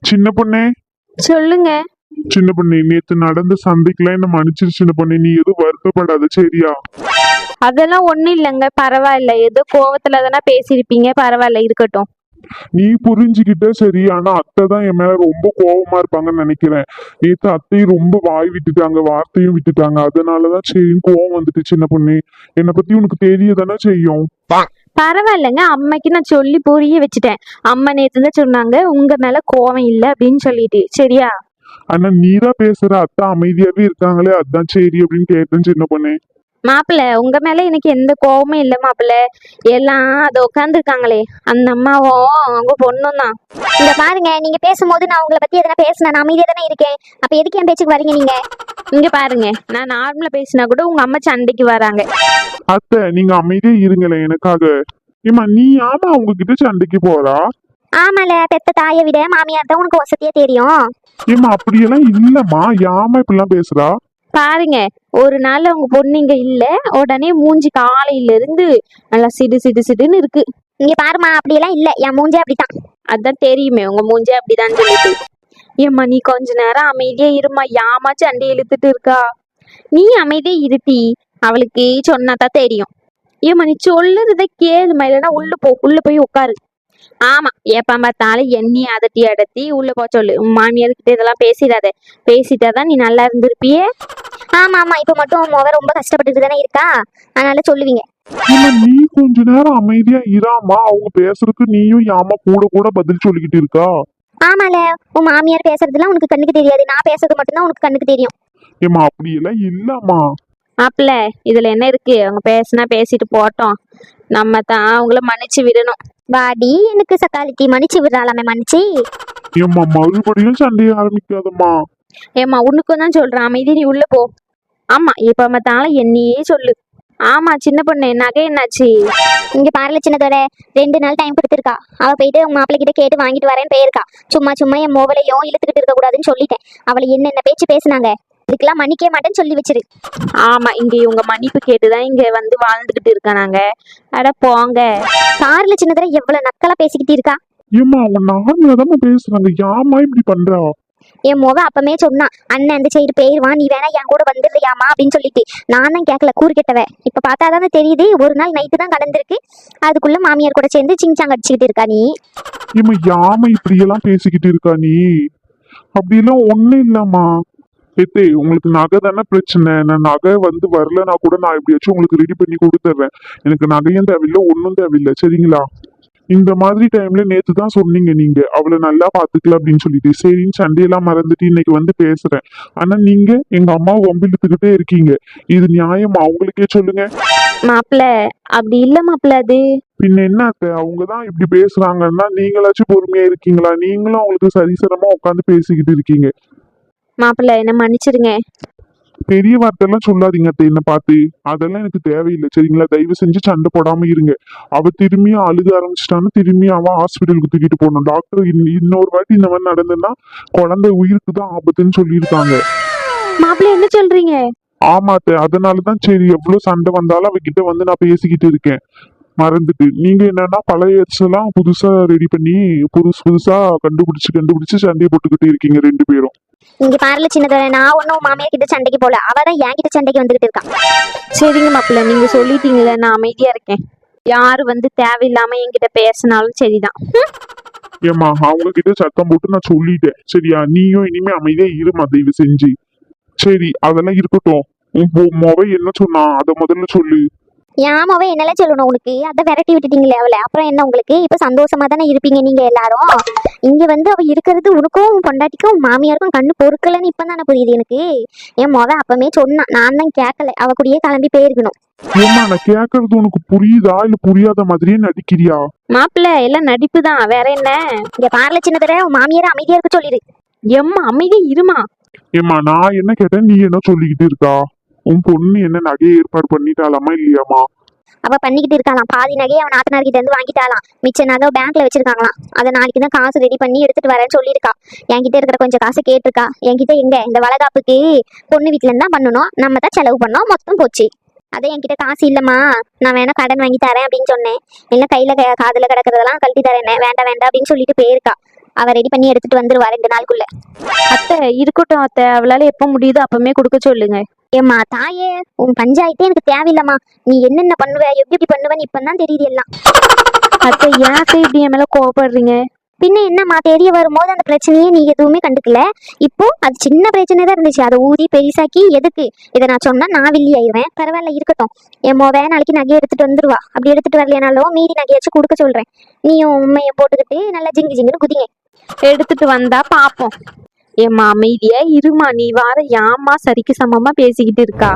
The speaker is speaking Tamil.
சின்ன பொண்ணே, சொல்லுங்க. சின்ன பொண்ணே, நேத்து நடந்த சண்டைக்கெல்லாம் என்ன மன்னிச்சிரு சின்ன பொண்ணே. நீ எதுவும் வருத்தப்படாத, சரியா? அதெல்லாம் ஒண்ணும் இல்லைங்க, பரவாயில்ல. ஏதோ கோவத்துல தானே பேசியிருப்பீங்க, பரவாயில்ல, இருக்கட்டும். நீ புரிஞ்சுக்கிட்ட சரி. ஆனா அத்தை தான் என் மேல ரொம்ப கோவமா இருப்பாங்கன்னு நினைக்கிறேன். நேத்து அத்தையும் ரொம்ப வாய் விட்டுட்டாங்க, வார்த்தையும் விட்டுட்டாங்க. அதனாலதான் சரி கோவம் வந்துட்டு சின்ன பொண்ணே. என்னை பத்தி உனக்கு தெரியதானே செய்யும். பரவாயில்லைங்க, அம்மைக்கு நான் சொல்லி புரிய வச்சுட்டேன். அம்மா நேத்து தான் சொன்னாங்க உங்க மேல கோவம் இல்லை அப்படின்னு சொல்லிட்டு, சரியா? ஆனா நீதான் பேசுற, அத்தை அமைதியாவே இருக்காங்களே, அதான் சரி அப்படின்னு கேட்டேன் சின்ன பொண்ணே. மாப்பிள்ள, உங்க மேல எனக்கு எந்த கோவமும் இல்லை மாப்பிள்ள. எல்லாம் அது உட்காந்துருக்காங்களே, அந்த அம்மாவும் அவங்க பொண்ணும் தான். இங்க பாருங்க, நீங்க பேசும்போது நான் உங்களை பத்தி எதனா பேசினேன், நான் அமைதியா தானே இருக்கேன். அப்ப எதுக்கு என் பேச்சுக்கு வரீங்க நீங்க? இங்க பாருங்க, நான் நார்மலா பேசினா கூட உங்க அம்மா சண்டைக்கு வராங்க. அத்தை நீங்க அமைதியா இருங்களேன் எனக்காக. ஏமா நீ ஆமா அவங்க கிட்ட சண்டைக்கு போறா? ஆமால, பெத்த தாயை விட மாமியார் தான் உனக்கு வசதியா தெரியும். ஏமா அப்படியெல்லாம் இல்லம்மா, யாமா இப்படிலாம் பேசுறா? பாருங்க, ஒரு நாள் அவங்க பொண்ணு இங்க இல்ல, உடனே மூஞ்சி காலையில இருந்து நல்லா சிடு சிடு சிடுன்னு இருக்கு. இங்க பாருமா, அப்படியெல்லாம் இல்ல, என் மூஞ்சே அப்படித்தான். அதான் தெரியுமே உங்க மூஞ்சி அப்படிதான் சொல்லிட்டு. ஏம்மா நீ கொஞ்ச நேரம் அமைதியா இருமா, யாமா சண்டை இழுத்துட்டு இருக்கா? நீ அமைதியா இருட்டி, அவளுக்கு சொன்னாதான் தெரியும். ஏம்மா நீ சொல்லுறத கேளுமா, இல்லைன்னா உள்ள போய் உட்காரு. ஆமா, எப்ப பார்த்தாலும் எண்ணெய் அதட்டி அடத்தி உள்ள போ சொல்லு. உன் மாமியார்கிட்ட இதெல்லாம் பேசிடாத, பேசிட்டாதான் நீ நல்லா இருந்திருப்பியே. ஆமா ஆமா, இப்ப மட்டும் உன் முக ரொம்ப கஷ்டப்பட்டுட்டு தானே இருக்கா, அதனால சொல்லுவீங்க. ஏம்மா நீ கொஞ்ச நேரம் அமைதியா இராமா, அவங்க பேசுறதுக்கு நீயும் யாமா கூட கூட பதில் சொல்லிக்கிட்டு இருக்கா? ஆமால, உன் மாமியார் பேசுறதுலாம் உனக்கு கண்ணுக்கு தெரியாது, நான் பேசுறது மட்டும்தான் உனக்கு கண்ணுக்கு தெரியும். ஏம்மா அப்படியெல்லாம் இல்லம்மா. மாப்பிள்ள, இதுல என்ன இருக்கு? அவங்க பேசினா பேசிட்டு போட்டோம், நம்ம தான் அவங்கள மன்னிச்சு விடணும். வாடி, எனக்கு சக்காலிட்டி மன்னிச்சு விடுறாளாமே, மன்னிச்சு. ஏம்மா மறுபடியும் சண்டைய ஆரம்பிக்காதம்மா. ஏம்மா உனக்கும் தான் சொல்றேன், அமைதி, நீ உள்ள போ. ஆமா, இப்ப பார்த்தாலும் என்னையே சொல்லு. ஆமா சின்ன பொண்ணு, நகை என்னாச்சு? இங்க பாருல சின்னதோட, 2 நாள் டைம் கொடுத்துருக்கா. அவ போயிட்டு உங்க மாப்பிள்ளை கிட்ட கேட்டு வாங்கிட்டு வரேன்னு போயிருக்கா. சும்மா சும்மா என் மோவலையும் இழுத்துக்கிட்டு இருக்க கூடாதுன்னு சொல்லிட்டேன். அவளை என்னென்ன பேச்சு பேசுனாங்க, இதுக்கெல்லாம் மன்னிக்க மாட்டேன்னு சொல்லி வச்சிரு. ஆமா, இங்க இவங்க மன்னிப்பு கேட்டுதான் இங்க வந்து வாழ்ந்துகிட்டு இருக்கானாங்க. அட போங்க. பாருல சின்னதோட, எவ்வளவு நக்கலா பேசிக்கிட்டு இருக்கா. ஏம்மா அவங்க நார்மலாதான் பேசுறாங்க, யாமா இப்படி பண்றா? என் மோவ அப்பமே சொன்னான், அண்ணன் அந்த சைடு போயிருவான், நீ வேணா என் கூட வந்துடுறியாமா அப்படின்னு சொல்லிட்டு. நான் தான் கேட்கல, கூறு கெட்டவ. இப்ப பார்த்தாதானே தெரியுது, ஒரு நாள் நைட்டு தான் கடந்திருக்கு, அதுக்குள்ள மாமியார் கூட சேர்ந்து சிங்சாங் அடிச்சுக்கிட்டு இருக்கா நீ. ஏம்மா யாமா இப்படியெல்லாம் பேசிக்கிட்டு இருக்கா நீ? அப்படியெல்லாம் ஒண்ணும் இல்லம்மா. ஏத்தே உங்களுக்கு நகை தானே பிரச்சனை. நான் நகை வந்து வரலன்னா கூட நான் எப்படியாச்சும் உங்களுக்கு ரெடி பண்ணி கொடுத்துட்றேன். எனக்கு நகையும் தேவையில்லை, ஒன்றும் தேவையில்லை, சரிங்களா? இந்த மாதிரி டைம்ல நேத்து தான் சொன்னீங்க நீங்க அவளை நல்லா பாத்துக்கல அப்படின்னு சொல்லிட்டு. சரின்னு சண்டையெல்லாம் மறந்துட்டு இன்னைக்கு வந்து பேசுறேன். ஆனா நீங்க எங்க அம்மாவை வம்பிழுத்துக்கிட்டே இருக்கீங்க. இது நியாயமா? அவங்களுக்கே சொல்லுங்க. மாப்பிள்ள, அப்படி இல்ல மாப்பிள்ள. அது பின்ன என்ன அத்தை, அவங்கதான் இப்படி பேசுறாங்கன்னா நீங்களாச்சும் பொறுமையா இருக்கீங்களா? நீங்களும் அவங்களுக்கு சரிசரமா உட்காந்து பேசிக்கிட்டு இருக்கீங்க. மாப்பிள்ள, என்ன மன்னிச்சிருங்க. பெரிய வார்த்தையெல்லாம் சொல்லாதீங்க அத்தை என்ன பார்த்து. அதெல்லாம் எனக்கு தேவையில்லை, சரிங்களா? தயவு செஞ்சு சண்டை போடாம இருங்க. அவ திரும்பியும் அழுக ஆரம்பிச்சிட்டான்னு திரும்பி அவ ஹாஸ்பிட்டலுக்கு தூக்கிட்டு போகணும். டாக்டர் இன்னொரு வாட்டி இந்த மாதிரி நடந்ததுன்னா குழந்தை உயிருக்கு தான் ஆபத்துன்னு சொல்லியிருக்காங்க. மாப்பிள்ள, என்ன சொல்றீங்க? ஆமா அத்தை, அதனாலதான் சரி எவ்வளவு சண்டை வந்தாலும் அவகிட்ட வந்து நான் பேசிக்கிட்டு இருக்கேன். மறந்துட்டு நீங்க என்னன்னா பழைய எல்லாம் புதுசா ரெடி பண்ணி புதுசா கண்டுபிடிச்சு சண்டையை போட்டுக்கிட்டு இருக்கீங்க 2 பேரும். இங்க பாருல சின்னதோட, நான் ஒன்னும் மாமியார் கிட்ட சண்டைக்கு போல, அவதான் என் கிட்ட சண்டைக்கு வந்துகிட்டு இருக்கா. சரிங்க மாப்பிள்ள, நீங்க சொல்லிட்டீங்களே, நான் அமைதியா இருக்கேன். யாரு வந்து தேவையில்லாம என்கிட்ட பேசினாலும் சரிதான். ஏம்மா அவங்க கிட்ட சத்தம் போட்டு நான் சொல்லிட்டேன், சரியா? நீயும் இனிமே அமைதியா இருமா தயவு செஞ்சு. சரி அதெல்லாம் இருக்கட்டும். உன் மொப என்ன சொன்னா அதை முதல்ல சொல்லு. ஏமாவே என்னெல்லாம் சொல்லணும் உனக்கு, அதை விரட்டி விட்டுட்டீங்களே அவளை, அப்புறம் என்ன உங்களுக்கு? இப்ப சந்தோஷமா தானே இருப்பீங்க நீங்க எல்லாரும். இங்க வந்து அவ இருக்கிறது உனக்கும் பொண்டாட்டிக்கும் மாமியாருக்கும் கண்ணு பொறுக்கலன்னு இப்பதானே புரியுது எனக்கு. என் மொத அப்பமே சொன்னான், நான் தான் கேட்கல, அவ கூடயே கிளம்பி போயிருக்கணும். ஏம்மா நான் கேட்கறது உனக்கு புரியுதா இல்ல புரியாத மாதிரியே நடிக்கிறியா? மாப்பிள்ள, எல்லாம் நடிப்பு தான், வேற என்ன? இங்க பாருல சின்னதர, உன் மாமியார அமைதியா இருக்க சொல்லிடு. எம்மா அமைதியா இருமா. ஏம்மா நான் என்ன கேட்டேன், நீ என்ன சொல்லிக்கிட்டு இருக்கா? உன் பொண்ணு என்ன நகையை ஏற்பாடு பண்ணிட்டாலாமா இல்லையாமா? அவ பண்ணிக்கிட்டு இருக்காளாம், பாதி நகையை அவன் நாத்தனார்கிட்ட இருந்து வாங்கிட்டாலாம், மிச்ச நகை பேங்க்ல வச்சிருக்காங்களாம். அதை நாளைக்கு தான் காசு ரெடி பண்ணி எடுத்துட்டு வரேன்னு சொல்லியிருக்கா. என்கிட்ட இருக்கிற கொஞ்சம் காசு கேட்டிருக்கா. என்கிட்ட எங்க, இந்த வளகாப்புக்கு பொண்ணு வீட்டுல இருந்தா பண்ணணும், நம்ம தான் செலவு பண்ணோம், மொத்தம் போச்சு. அதே என்கிட்ட காசு இல்லம்மா, நான் வேணா கடன் வாங்கி தரேன் அப்படின்னு சொன்னேன். இல்லை கையில காதுல கிடக்கிறதெல்லாம் கழட்டி தரேன், வேண்டாம் வேண்டாம் அப்படின்னு சொல்லிட்டு போயிருக்கா. அவ ரெடி பண்ணி எடுத்துட்டு வந்துருவா 2 நாளுக்குள்ள. அத்தை இருக்கட்டும் அத்தை, அவளால எப்ப முடியுதோ அப்பமே கொடுக்க சொல்லுங்க. ஏம்மா தாயே, உன் பஞ்சாயத்தே எனக்கு தேவையில்லம்மா. நீ என்னென்ன பண்ணுவ, எப்படி எப்படி பண்ணுவேன்னு இப்பதான் தெரியுது எல்லாம். அத்தை ஏன் அத்தை இப்படி என் மேல கோவப்படுறீங்க? பின்ன என்னம்மா, தெரிய வரும்போது அந்த பிரச்சனையே நீ எதுவுமே கண்டுக்கல. இப்போ அது சின்ன பிரச்சனை தான் இருந்துச்சு, அதை ஊதி பெருசாக்கி எதுக்கு? இதை நான் சொன்னா நான் வில்லி ஆயிடுவேன். பரவாயில்ல இருக்கட்டும். என் நாளைக்கு நகையை எடுத்துட்டு வந்துருவா. அப்படி எடுத்துட்டு வரலைனாலும் மீதி நகையாச்சும் கொடுக்க சொல்றேன். நீயும் உண்மையை போட்டுக்கிட்டு நல்லா ஜிங்கு ஜிங்குன்னு குதிங்க. எடுத்துட்டு வந்தா பாப்போம். ஏம்மா அமைதியா இருமா, நீ வார யாம்மா சரிக்கு சமமா பேசிக்கிட்டு இருக்கா?